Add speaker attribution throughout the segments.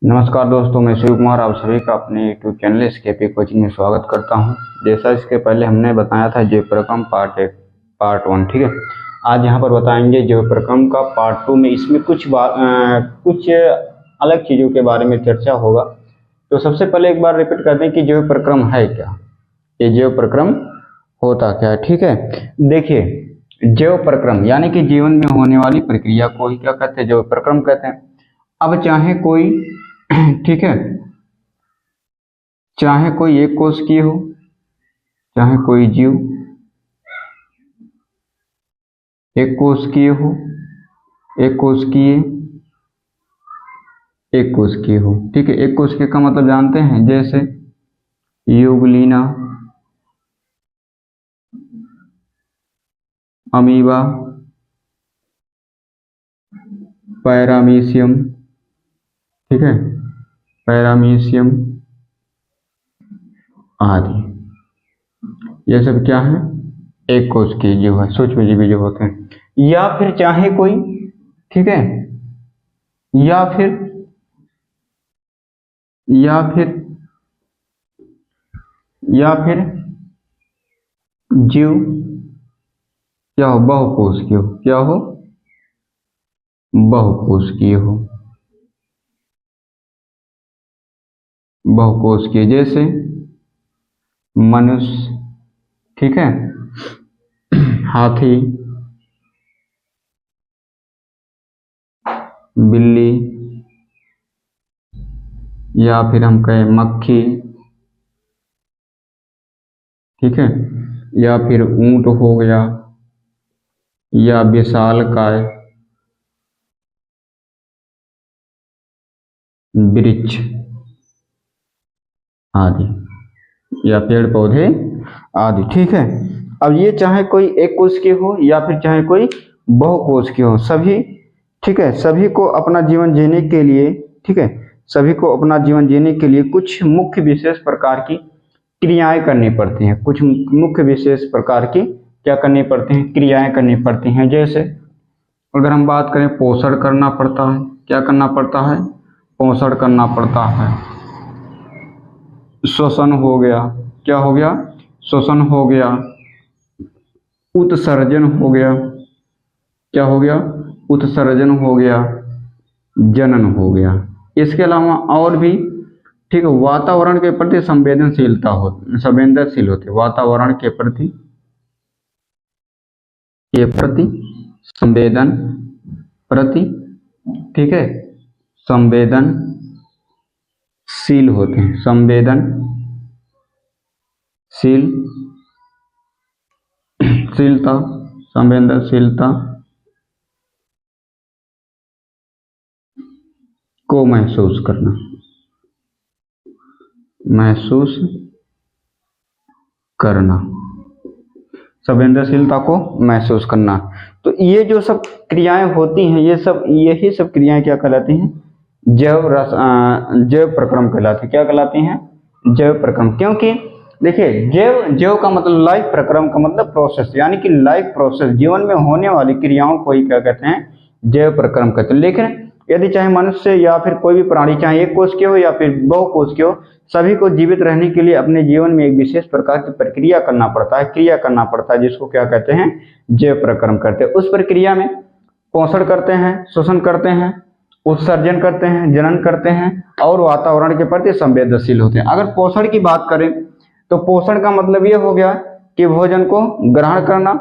Speaker 1: नमस्कार दोस्तों, मैं शिव कुमार आप सभी का अपने यूट्यूब चैनल एसकेपी कोचिंग में स्वागत करता हूं। जैसा इसके पहले हमने बताया था जैव प्रक्रम पार्ट 1 पार्ट 1, ठीक है। आज यहां पर बताएंगे जैव प्रक्रम का पार्ट 2 में इसमें कुछ अलग चीज़ों के बारे में चर्चा होगा। तो सबसे पहले एक बार रिपीट करते हैं कि जैव प्रक्रम है क्या, ये जैव प्रक्रम होता क्या है, ठीक है। देखिए, जैव प्रक्रम यानी कि जीवन में होने वाली प्रक्रिया को ही क्या कहते हैं, जैव प्रक्रम कहते हैं। अब चाहे कोई ठीक है, चाहे कोई एक कोशिकीय हो, चाहे कोई जीव एक कोशिकीय हो, एक कोशिकीय एक कोशिकीय हो, ठीक है। एक कोशिकीय का मतलब जानते हैं, जैसे यूग्लिना, अमीबा, पैरामीशियम, ठीक है, पैरामीशियम आदि, ये सब क्या है, एक कोशिकीय जीव है, सूक्ष्मजीवी जो होते हैं। या फिर चाहे कोई, ठीक है, या फिर या फिर या फिर जीव क्या हो, बहुकोशिकीय हो, क्या हो, बहुकोशिकीय हो, बहुकोशिकीय, जैसे मनुष्य, ठीक है, हाथी, बिल्ली, या फिर हम कहें मक्खी, ठीक है, या फिर ऊंट हो गया, या विशालकाय वृक्ष आदि, या पेड़ पौधे आदि, ठीक है। अब ये चाहे कोई एक कोशिकीय हो या फिर चाहे कोई बहुकोशिकीय हो, सभी, ठीक है, सभी को अपना जीवन जीने के लिए, ठीक है, सभी को अपना जीवन जीने के लिए कुछ मुख्य विशेष प्रकार की क्रियाएं करनी पड़ती हैं। कुछ मुख्य विशेष प्रकार की क्या करनी पड़ती हैं, क्रियाएं करनी पड़ती हैं। जैसे अगर हम बात करें, पोषण करना पड़ता है, क्या करना पड़ता है, पोषण करना पड़ता है। श्वसन हो गया, क्या हो गया, श्वसन हो गया। उत्सर्जन हो गया, क्या हो गया, उत्सर्जन हो गया। जनन हो गया। इसके अलावा और भी, ठीक है, वातावरण के प्रति संवेदनशील होते, वातावरण के प्रति संवेदन प्रति, ठीक है, संवेदनशील होते हैं, संवेदनशीलता को महसूस करना, संवेदनशीलता को महसूस करना। तो ये जो सब क्रियाएं होती हैं, यही सब क्रियाएं क्या कहलाती हैं, जैव प्रक्रम कहलाती है। क्या कहलाती हैं, जैव प्रक्रम। क्योंकि देखिए, जैव का मतलब लाइफ, प्रक्रम का मतलब प्रोसेस, यानी कि लाइफ प्रोसेस, जीवन में होने वाली क्रियाओं को ही क्या कहते हैं, जैव प्रक्रम कहते हैं। लेकिन यदि चाहे मनुष्य या फिर कोई भी प्राणी, चाहे एक कोशिकीय हो या फिर बहुकोशिकीय हो, सभी को जीवित रहने के लिए अपने जीवन में एक विशेष प्रकार की प्रक्रिया करना पड़ता है, क्रिया करना पड़ता है, जिसको क्या कहते हैं, जैव प्रक्रम करते हैं। उस प्रक्रिया में पोषण करते हैं, शोषण करते हैं, उत्सर्जन करते हैं, जनन करते हैं, और वातावरण के प्रति संवेदनशील होते हैं। अगर पोषण की बात करें तो पोषण का मतलब ये हो गया कि भोजन को ग्रहण करना।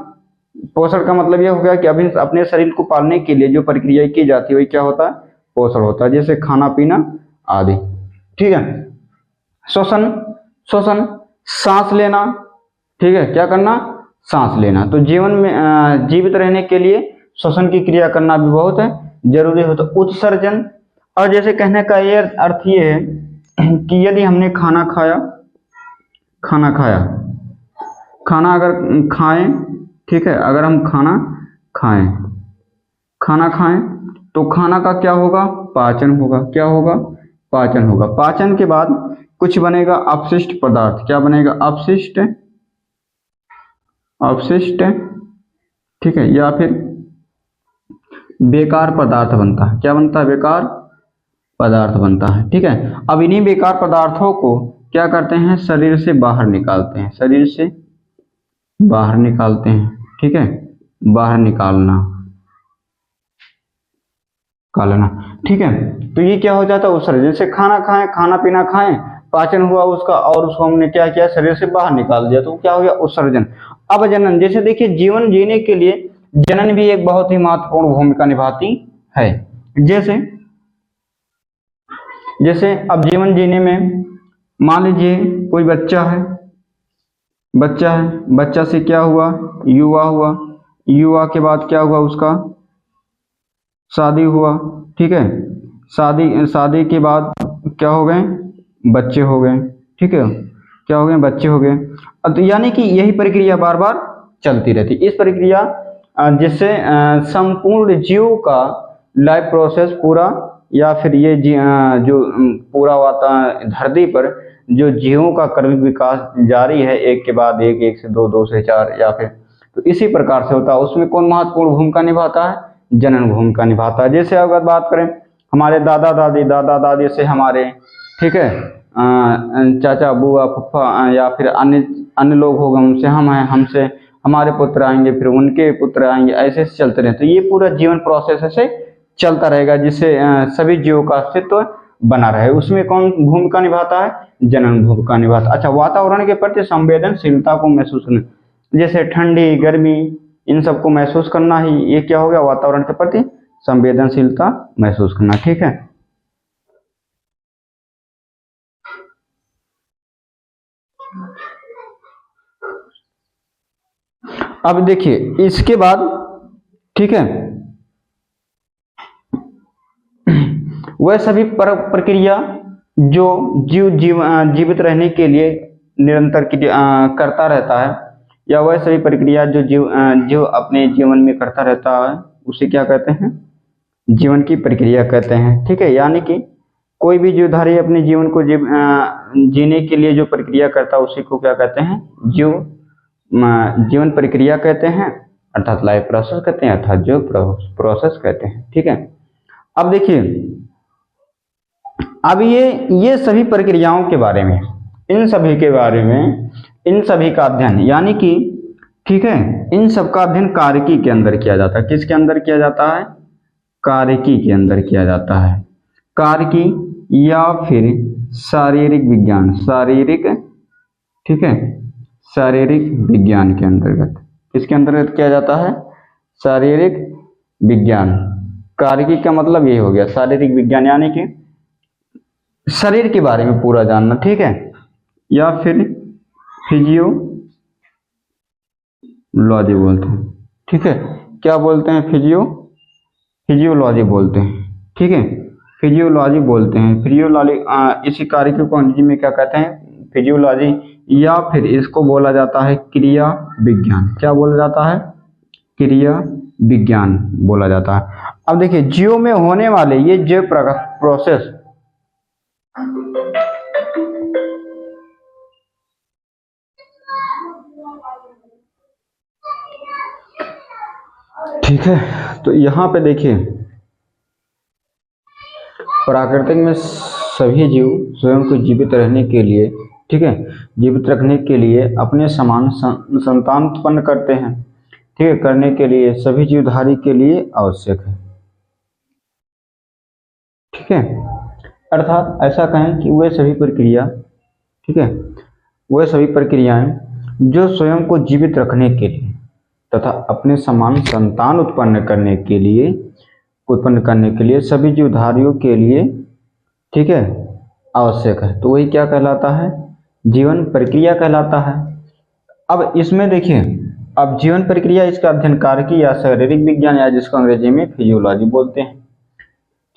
Speaker 1: पोषण का मतलब यह हो गया कि अभी अपने शरीर को पालने के लिए जो प्रक्रिया की जाती है वही क्या होता है, पोषण होता है, जैसे खाना पीना आदि, ठीक है। श्वसन, सांस लेना, ठीक है, क्या करना, सांस लेना। तो जीवन में जीवित रहने के लिए श्वसन की क्रिया करना भी बहुत जरूरी होता है। उत्सर्जन, और जैसे कहने का ये अर्थ ये है कि यदि हमने खाना खाना अगर खाएं, ठीक है, अगर हम खाना खाएं तो खाना का क्या होगा, पाचन होगा, क्या होगा, पाचन होगा। पाचन के बाद कुछ बनेगा अपशिष्ट पदार्थ, क्या बनेगा, अपशिष्ट, ठीक है, या फिर बेकार पदार्थ बनता है। क्या बनता है, बेकार पदार्थ बनता है। ठीक है, अब इन्हीं बेकार पदार्थों को क्या करते हैं, शरीर से बाहर निकालते हैं, शरीर से बाहर निकालते हैं। ठीक है, बाहर निकालना, निकालना। ठीक है, तो ये क्या हो जाता है, उत्सर्जन। जैसे खाना खाएं, खाना पीना खाएं, पाचन हुआ उसका, और उसको हमने क्या किया, शरीर से बाहर निकाल दिया, तो क्या हो गया, उत्सर्जन। अब जनन, जैसे देखिए जीवन जीने के लिए जनन भी एक बहुत ही महत्वपूर्ण भूमिका निभाती है। जैसे जैसे अब जीवन जीने में मान लीजिए कोई बच्चा है, बच्चा से क्या हुआ, युवा हुआ, युवा के बाद क्या हुआ, उसका शादी हुआ। ठीक है, शादी के बाद क्या हो गए, बच्चे हो गए। ठीक है, क्या हो गए, बच्चे हो गए। अब तो यानी कि यही प्रक्रिया बार बार चलती रहती। इस प्रक्रिया जिससे संपूर्ण जीव का लाइफ प्रोसेस पूरा, या फिर ये जो पूरा धरती पर जो जीवों का क्रमिक विकास जारी है, एक के बाद एक, एक से दो, दो से चार, या फिर तो इसी प्रकार से होता है। उसमें कौन महत्वपूर्ण भूमिका निभाता है, जनन भूमिका निभाता है। जैसे अगर बात करें हमारे दादा दादी से हमारे, ठीक है, चाचा बुआ फूफा, या फिर अन्य अन्य लोग हो गए, उनसे हम हैं, हमसे हमारे पुत्र आएंगे, फिर उनके पुत्र आएंगे, ऐसे चलते रहते। तो ये पूरा जीवन प्रोसेस ऐसे चलता रहेगा, जिससे सभी जीवों का अस्तित्व बना रहे। उसमें कौन भूमिका निभाता है, जनन भूमिका निभाता है। अच्छा, वातावरण के प्रति संवेदनशीलता को महसूस करना, जैसे ठंडी गर्मी, इन सबको महसूस करना ही ये क्या हो गया, वातावरण के प्रति संवेदनशीलता महसूस करना। ठीक है, अब देखिए इसके बाद, ठीक है, वह सभी प्रक्रिया जो जीवित रहने के लिए निरंतर करता रहता है, या वह सभी प्रक्रिया जो जीव अपने जीवन में करता रहता है, उसे क्या कहते हैं, जीवन की प्रक्रिया कहते हैं। ठीक है, यानी कि कोई भी जीवधारी अपने जीवन को जीने के लिए जो प्रक्रिया करता है, उसी को क्या कहते हैं, जीवन प्रक्रिया कहते हैं, अर्थात लाइफ प्रोसेस कहते हैं, अर्थात जो प्रोसेस कहते हैं। ठीक है, अब देखिए, अब ये सभी प्रक्रियाओं के बारे में, इन सभी के बारे में, इन सभी का अध्ययन, यानी कि ठीक है, इन सब का अध्ययन कार्यकी के अंदर किया जाता है। किसके अंदर किया जाता है, कार्यकी के अंदर किया जाता है। कार्यकी या फिर शारीरिक विज्ञान, शारीरिक, ठीक है, शारीरिक विज्ञान के अंतर्गत, किसके अंतर्गत किया जाता है, शारीरिक विज्ञान। कार्यकी का मतलब ये हो गया शारीरिक विज्ञान, यानी कि शरीर के बारे में पूरा जानना। ठीक है, या फिर फिजियोलॉजी बोलते हैं। ठीक है, क्या बोलते हैं, फिजियोलॉजी बोलते हैं। ठीक है, फिजियोलॉजी बोलते हैं, फिजियोलॉजी। इसी कार्यकी को अंग्रेजी में क्या कहते हैं, फिजियोलॉजी, या फिर इसको बोला जाता है क्रिया विज्ञान। क्या बोला जाता है, क्रिया विज्ञान बोला जाता है। अब देखिए जीव में होने वाले ये जैव प्रोसेस, ठीक है, तो यहाँ पे देखिए प्राकृतिक में सभी जीव स्वयं को जीवित रहने के लिए, ठीक है, जीवित रखने के लिए अपने समान संतान उत्पन्न करते हैं। ठीक है, करने के लिए सभी जीवधारी के लिए आवश्यक है। ठीक है, अर्थात ऐसा कहें कि वे सभी प्रक्रिया, ठीक है, वे सभी प्रक्रियाएं जो स्वयं को जीवित रखने के लिए तथा अपने समान संतान उत्पन्न करने के लिए सभी जीवधारियों के लिए, ठीक है, आवश्यक है। तो वही क्या कहलाता है, जीवन प्रक्रिया कहलाता है। अब इसमें देखिए, अब जीवन प्रक्रिया, इसका अध्ययन कार्यकी या शारीरिक विज्ञान, या जिसको अंग्रेजी में फिजियोलॉजी बोलते हैं,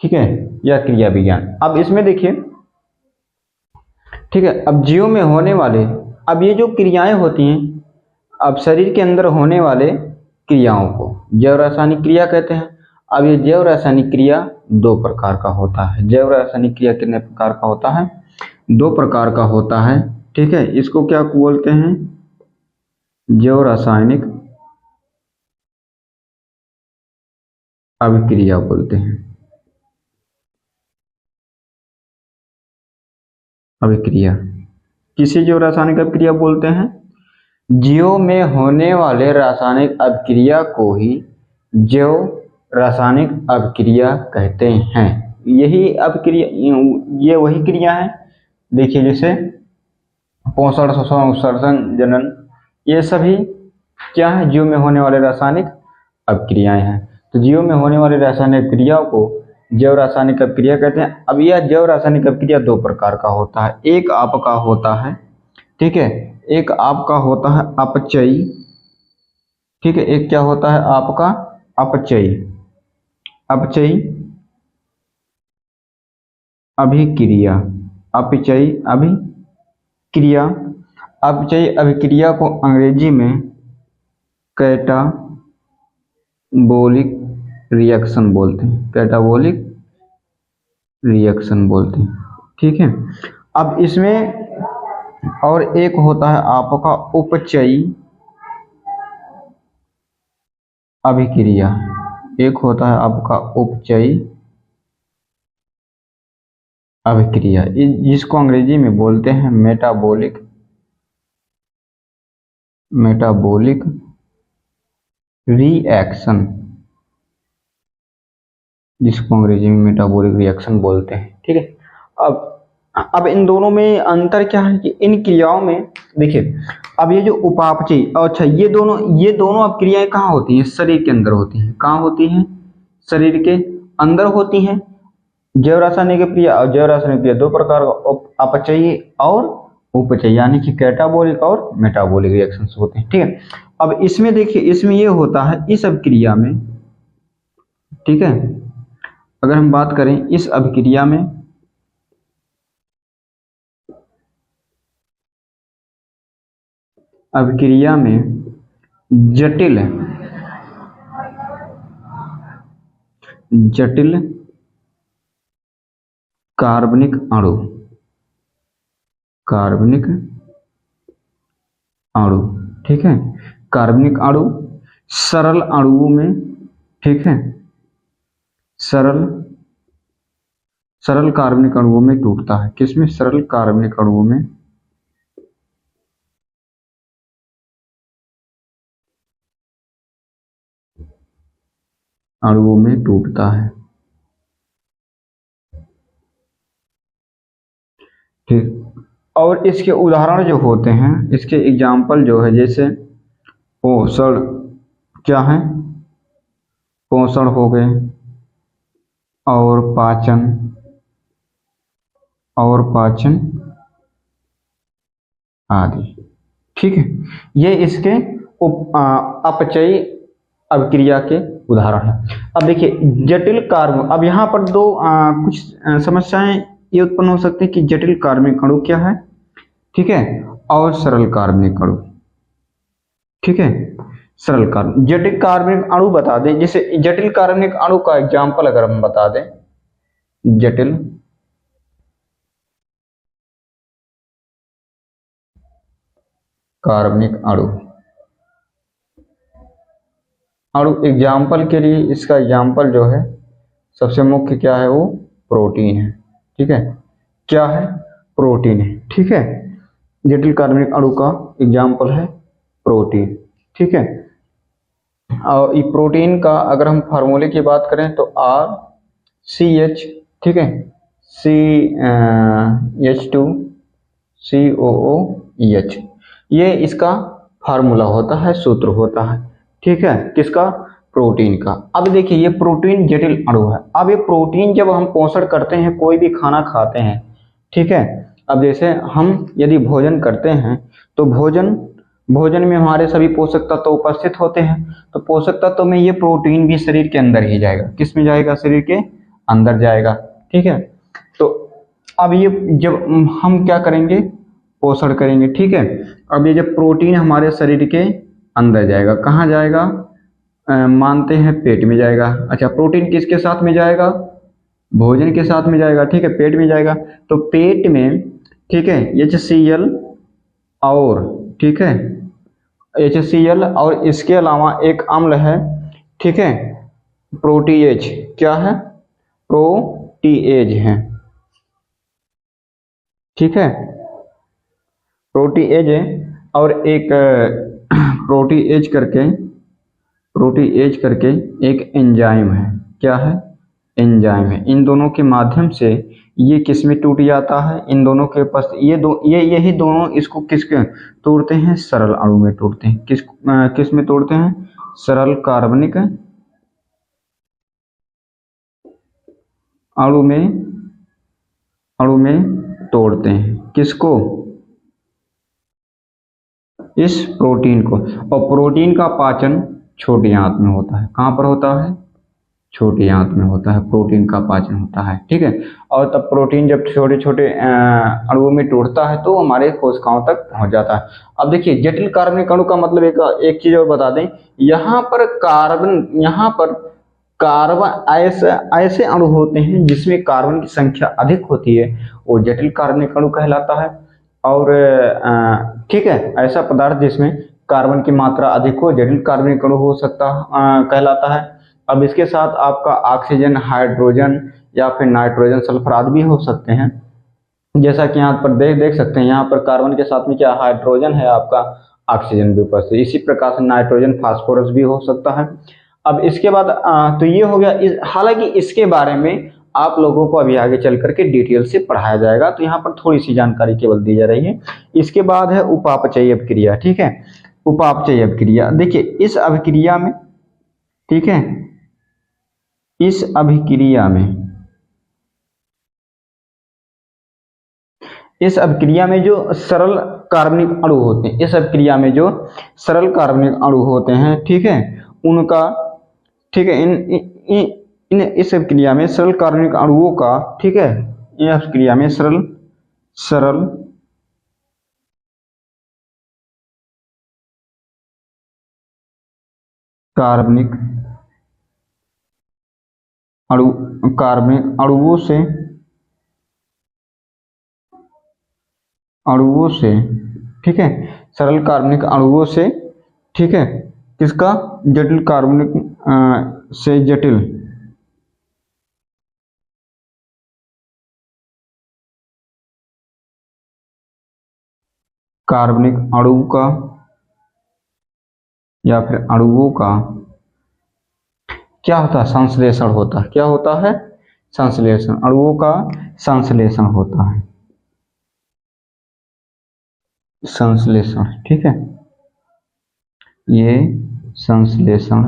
Speaker 1: ठीक है, या क्रिया विज्ञान। अब इसमें देखिए, ठीक है, अब जीव में होने वाले, अब ये जो क्रियाएं होती हैं, अब शरीर के अंदर होने वाले क्रियाओं को जैव रासायनिक क्रिया कहते हैं। अब ये जैव रासायनिक क्रिया दो प्रकार का होता है। जैव रासायनिक क्रिया कितने प्रकार का होता है, दो प्रकार का होता है। ठीक है, इसको क्या बोलते हैं, जैव रासायनिक अभिक्रिया बोलते हैं। अभिक्रिया। किसे जैव रासायनिक अभिक्रिया बोलते हैं? जीवों में होने वाले रासायनिक अभिक्रिया को ही जैव रासायनिक अभिक्रिया कहते हैं। यही अभिक्रिया, ये वही क्रिया है। देखिए जैसे पोषण, शोषण, उत्सर्जन, जनन, ये सभी क्या है? जीव में होने वाले रासायनिक अभिक्रियाएं हैं। तो जीव में होने वाली रासायनिक क्रियाओं को जैव रासायनिक अभिक्रिया कहते हैं। अब यह जैव रासायनिक अभिक्रिया दो प्रकार का होता है। एक आपका होता है, ठीक है, एक आपका होता है अपचयी, ठीक है, एक क्या होता है आपका अपचयी, अपचयी अभिक्रिया, अपचयी अभिक्रिया। अपचयी अभिक्रिया को अंग्रेजी में कैटाबोलिक रिएक्शन बोलते हैं, कैटाबोलिक रिएक्शन बोलते हैं, ठीक है। अब इसमें और एक होता है आपका उपचयी अभिक्रिया, एक होता है आपका उपचयी अभिक्रिया, जिसको अंग्रेजी में बोलते हैं मेटाबॉलिक रिएक्शन, जिसको अंग्रेजी में मेटाबॉलिक रिएक्शन बोलते हैं, ठीक है। अब इन दोनों में अंतर क्या है कि इन क्रियाओं में देखिए, अब ये जो उपापचयी, अच्छा ये दोनों अब क्रियाएं कहाँ होती हैं? शरीर के अंदर होती हैं। कहाँ होती हैं? शरीर के अंदर होती हैं। जैव रासायनिक क्रिया और जैव रासायनिक क्रिया दो प्रकार का, अपचयी और उपचयी, यानी कि कैटाबोलिक और मेटाबॉलिक रिएक्शंस होते हैं, ठीक है। अब इसमें देखिए, इसमें ये होता है इस अभिक्रिया में, ठीक है, अगर हम बात करें इस अभिक्रिया में, जटिल कार्बनिक अणु, ठीक है, कार्बनिक अणु सरल अणुओं में, ठीक है, सरल कार्बनिक अणुओं में टूटता है। किसमें? सरल कार्बनिक अणुओं में टूटता है, ठीक। और इसके उदाहरण जो होते हैं, इसके एग्जाम्पल जो है, जैसे पोषण, क्या है? पोषण हो गए, और पाचन आदि, ठीक है। ये इसके अपचयी अभिक्रिया के उदाहरण है। अब देखिए जटिल कार्बन, अब यहाँ पर दो कुछ समस्याएं ये उत्पन्न हो सकती है कि जटिल कार्बनिक अणु क्या है, ठीक है, और सरल कार्बनिक अणु, ठीक है। सरल कार्बन, जटिल कार्बनिक अणु बता दें, जैसे जटिल कार्बनिक अणु का एग्जाम्पल अगर हम बता दें, जटिल कार्बनिक अणु एग्जाम्पल के लिए, इसका एग्जाम्पल जो है सबसे मुख्य क्या है? वो प्रोटीन है, ठीक है, क्या है? प्रोटीन है, ठीक है। जटिल कार्बनिक अणु का एग्जाम्पल है प्रोटीन, ठीक है। और ये प्रोटीन का अगर हम फार्मूले की बात करें तो RCH, ठीक है, CH2COOH, ये इसका फार्मूला होता है, सूत्र होता है, ठीक है, किसका? प्रोटीन का। अब देखिए ये प्रोटीन जटिल अणु है। अब ये प्रोटीन जब हम पोषण करते हैं, कोई भी खाना खाते हैं, ठीक है, अब जैसे हम यदि भोजन करते हैं तो भोजन में हमारे सभी पोषक तत्व उपस्थित होते हैं, तो पोषक तत्व में ये प्रोटीन भी शरीर के अंदर ही जाएगा। किस में जाएगा? शरीर के अंदर जाएगा, ठीक है। तो अब ये जब हम क्या करेंगे? पोषण करेंगे, ठीक है। अब ये जब प्रोटीन हमारे शरीर के अंदर जाएगा, कहाँ जाएगा? मानते हैं पेट में जाएगा। अच्छा, प्रोटीन किसके साथ में जाएगा? भोजन के साथ में जाएगा, ठीक है, पेट में जाएगा। तो पेट में, ठीक है, HCl और, ठीक है, HCl और इसके अलावा एक अम्ल है, ठीक है, प्रोटीएज, क्या है? प्रोटीएज है, ठीक है, प्रोटीएज है, और एक प्रोटीएज करके प्रोटीएज करके एक एंजाइम है। क्या है? एंजाइम है। इन दोनों के माध्यम से ये किस में टूट जाता है? इन दोनों के पास यही दोनों इसको किसके तोड़ते हैं? सरल अणु में तोड़ते हैं। किस में तोड़ते हैं? सरल कार्बनिक अणु में तोड़ते हैं। किसको? इस प्रोटीन को। और प्रोटीन का पाचन छोटी आंत में होता है। कहाँ पर होता है? छोटी आंत में होता है, प्रोटीन का पाचन होता है। ठीक है, और तब प्रोटीन जब छोटे छोटे अणुओं में टूटता है तो हमारे कोशिकाओं तक पहुंच जाता है। अब देखिए, जटिल कार्बनिक अणु का मतलब एक चीज और बता दें, यहाँ पर कार्बन ऐसे अणु होते हैं जिसमें कार्बन की संख्या अधिक होती है, वो जटिल कार्बनिक अणु कहलाता है। और ठीक है, ऐसा पदार्थ जिसमें कार्बन की मात्रा अधिक हो जटिल कार्बनिक अणु हो सकता कहलाता है। अब इसके साथ आपका ऑक्सीजन, हाइड्रोजन या फिर नाइट्रोजन, सल्फर आदि भी हो सकते हैं। जैसा कि यहाँ पर देख सकते हैं, यहाँ पर कार्बन के साथ में क्या हाइड्रोजन है, आपका ऑक्सीजन भी उपस्थित। इसी प्रकार से नाइट्रोजन, फास्फोरस भी हो सकता है। अब इसके बाद तो ये हो गया। हालांकि इसके बारे में आप लोगों को अभी आगे चल करके डिटेल से पढ़ाया जाएगा, तो यहाँ पर थोड़ी सी जानकारी केवल दी जा रही है। इसके बाद है उपापचयी अभिक्रिया। ठीक है, उपापचयी अभिक्रिया। देखिए, इस अभिक्रिया में, ठीक है, इस अभिक्रिया में जो सरल कार्बनिक अणु होते हैं, इस अभिक्रिया में जो सरल कार्बनिक अणु होते हैं, ठीक है, उनका, ठीक है, इस अभिक्रिया में सरल कार्बनिक अणुओं का, ठीक है, इस अभिक्रिया में सरल कार्बनिक अणुओं से, ठीक है, सरल कार्बनिक अणुओं से, ठीक है, किसका? जटिल कार्बनिक से जटिल कार्बनिक अणु का या फिर अणुओं का क्या होता है? संश्लेषण होता है। क्या होता है? संश्लेषण। अणुओं का संश्लेषण होता है। संश्लेषण, ठीक है, ये संश्लेषण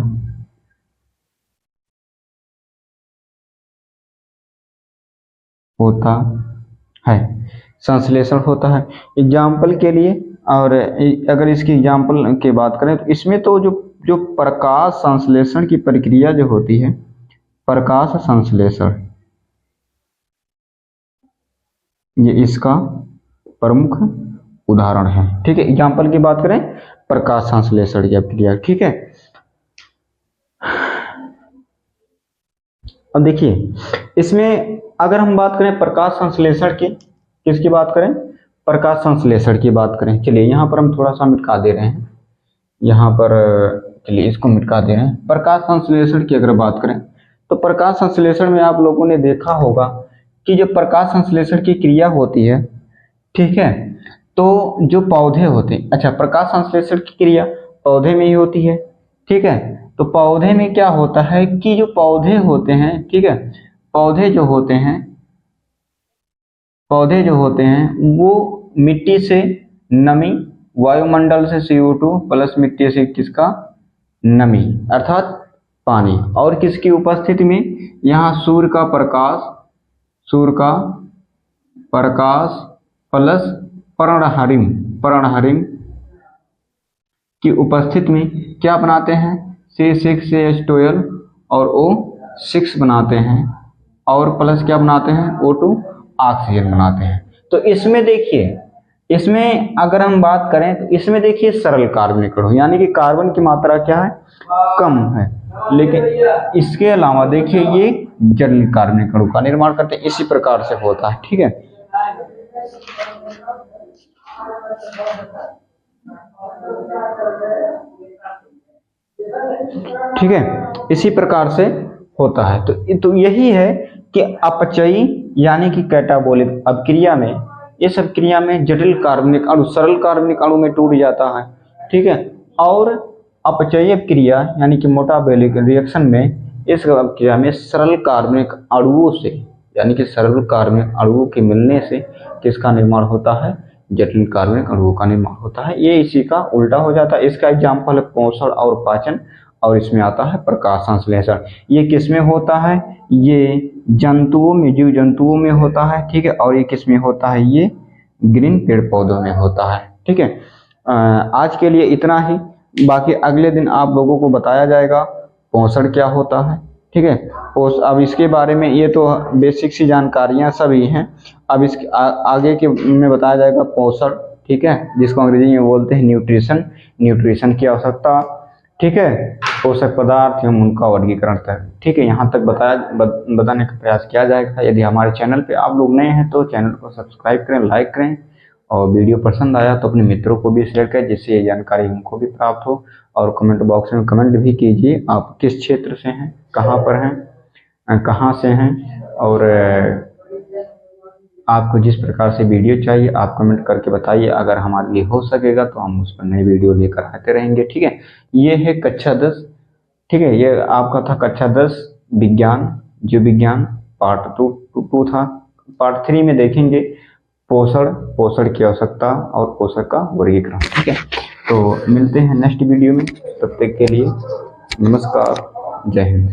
Speaker 1: होता है। संश्लेषण होता है। एग्जाम्पल के लिए, और अगर इसकी एग्जाम्पल की बात करें तो इसमें तो जो प्रकाश संश्लेषण की प्रक्रिया जो होती है, प्रकाश संश्लेषण, ये इसका प्रमुख उदाहरण है। ठीक है, एग्जाम्पल की बात करें, प्रकाश संश्लेषण की प्रक्रिया। ठीक है, अब देखिए, इसमें अगर हम बात करें प्रकाश संश्लेषण की, किसकी बात करें? प्रकाश संश्लेषण की बात करें। चलिए, यहाँ पर हम थोड़ा सा मिटा दे रहे हैं, यहाँ पर चलिए इसको मिटा दे रहे हैं। प्रकाश संश्लेषण की अगर बात करें तो प्रकाश संश्लेषण में आप लोगों ने देखा होगा कि जो प्रकाश संश्लेषण की क्रिया होती है, ठीक है, तो जो पौधे होते हैं, अच्छा, प्रकाश संश्लेषण की क्रिया पौधे में ही होती है। ठीक है, तो पौधे में क्या होता है कि जो पौधे होते हैं, ठीक है, पौधे जो होते हैं वो मिट्टी से नमी, वायुमंडल से CO2 प्लस मिट्टी से किसका? नमी, अर्थात पानी, और किसकी उपस्थिति में? यहाँ सूर्य का प्रकाश प्लस पर्णहरिम की उपस्थिति में क्या बनाते हैं? C6H12 और O6 बनाते हैं, और प्लस क्या बनाते हैं? O2 ऑक्सीजन बनाते हैं। तो इसमें देखिए, इसमें अगर हम बात करें तो इसमें देखिए सरल कार्बनिक अणु, यानी कि कार्बन की मात्रा क्या है? कम है। लेकिन इसके अलावा देखिए ये जटिल कार्बनिक अणु का निर्माण करते हैं। इसी प्रकार से होता है। ठीक है, ठीक है, इसी प्रकार से होता है। तो यही है कि अपचयी यानी कि कैटाबोलिक अभिक्रिया में ये सब क्रिया में जटिल कार्बनिक अणु सरल कार्बनिक अणु में टूट जाता है, ठीक है। और अपचयी क्रिया यानी कि मेटाबॉलिक रिएक्शन में इस क्रिया में सरल कार्बनिक अणुओं से यानी कि सरल कार्बनिक अणुओं के मिलने से किसका निर्माण होता है, जटिल कार्बनिक अणुओं का निर्माण होता है। ये इसी का उल्टा हो जाता है। इसका एग्जाम्पल है पोषण और पाचन, और इसमें आता है प्रकाश संश्लेषण। ये किसमें होता है, ये जंतुओं में, जीव जंतुओं में होता है, ठीक है। और ये किसमें होता है, ये ग्रीन पेड़ पौधों में होता है, ठीक है। आज के लिए इतना ही, बाकी अगले दिन आप लोगों को बताया जाएगा पोषण क्या होता है, ठीक है। अब इसके बारे में ये तो बेसिक सी जानकारियां सभी हैं। अब इस आगे के में बताया जाएगा पोषण, ठीक है, जिसको अंग्रेजी में बोलते हैं न्यूट्रिशन, न्यूट्रिशन की आवश्यकता, ठीक है, पोषक पदार्थ एवं उनका वर्गीकरण तक, ठीक है। यहाँ तक बताने का प्रयास किया जाएगा। यदि हमारे चैनल पे आप लोग नए हैं तो चैनल को सब्सक्राइब करें, लाइक करें, और वीडियो पसंद आया तो अपने मित्रों को भी शेयर करें, जिससे ये जानकारी उनको भी प्राप्त हो। और कमेंट बॉक्स में कमेंट भी कीजिए आप किस क्षेत्र से हैं, कहाँ पर हैं, कहाँ से हैं, और आपको जिस प्रकार से वीडियो चाहिए आप कमेंट करके बताइए। अगर हमारे लिए हो सकेगा तो हम उस पर नई वीडियो लेकर आते रहेंगे, ठीक है। ये है कक्षा 10, ठीक है। ये आपका था कक्षा 10 विज्ञान, जीव विज्ञान पार्ट 2 था। पार्ट 3 में देखेंगे पोषण, पोषण की आवश्यकता और पोषक का वर्गीकरण, ठीक है। तो मिलते हैं नेक्स्ट वीडियो में, तब तक के लिए नमस्कार, जय हिंद।